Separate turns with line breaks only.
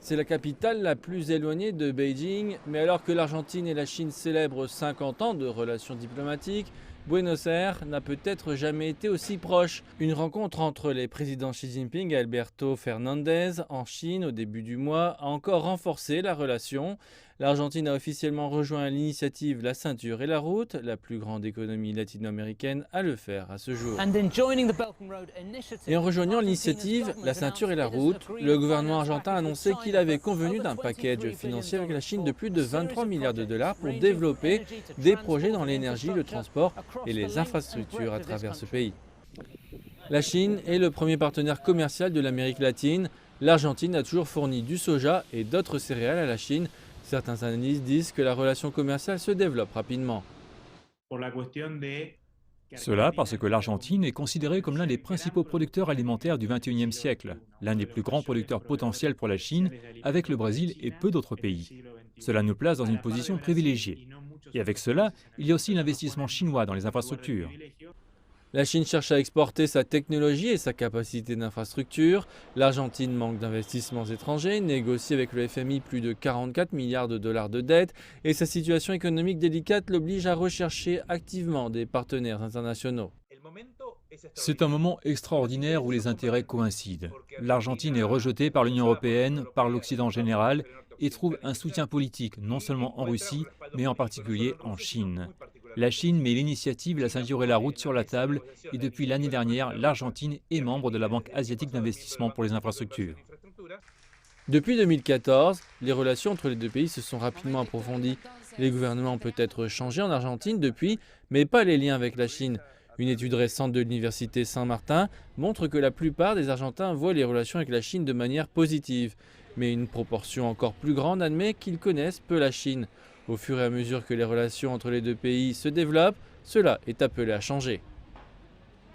C'est la capitale la plus éloignée de Beijing, mais alors que l'Argentine et la Chine célèbrent 50 ans de relations diplomatiques, Buenos Aires n'a peut-être jamais été aussi proche. Une rencontre entre les présidents Xi Jinping et Alberto Fernandez en Chine au début du mois a encore renforcé la relation. L'Argentine a officiellement rejoint l'initiative La Ceinture et la Route, la plus grande économie latino-américaine à le faire à ce jour. Et en rejoignant l'initiative La Ceinture et la Route, le gouvernement argentin a annoncé qu'il avait convenu d'un package financier avec la Chine de plus de 23 milliards de dollars pour développer des projets dans l'énergie, le transport et les infrastructures à travers ce pays. La Chine est le premier partenaire commercial de l'Amérique latine. L'Argentine a toujours fourni du soja et d'autres céréales à la Chine. Certains analystes disent que la relation commerciale se développe rapidement.
Cela parce que l'Argentine est considérée comme l'un des principaux producteurs alimentaires du XXIe siècle, l'un des plus grands producteurs potentiels pour la Chine, avec le Brésil et peu d'autres pays. Cela nous place dans une position privilégiée. Et avec cela, il y a aussi l'investissement chinois dans les infrastructures.
La Chine cherche à exporter sa technologie et sa capacité d'infrastructure. L'Argentine manque d'investissements étrangers, négocie avec le FMI plus de 44 milliards de dollars de dettes et sa situation économique délicate l'oblige à rechercher activement des partenaires internationaux.
C'est un moment extraordinaire où les intérêts coïncident. L'Argentine est rejetée par l'Union européenne, par l'Occident en général, et trouve un soutien politique, non seulement en Russie, mais en particulier en Chine. La Chine met l'initiative La Ceinture et la Route sur la table, et depuis l'année dernière, l'Argentine est membre de la Banque asiatique d'investissement pour les infrastructures.
Depuis 2014, les relations entre les deux pays se sont rapidement approfondies. Les gouvernements ont peut-être changé en Argentine depuis, mais pas les liens avec la Chine. Une étude récente de l'université Saint-Martin montre que la plupart des Argentins voient les relations avec la Chine de manière positive. Mais une proportion encore plus grande admet qu'ils connaissent peu la Chine. Au fur et à mesure que les relations entre les deux pays se développent, cela est appelé à changer.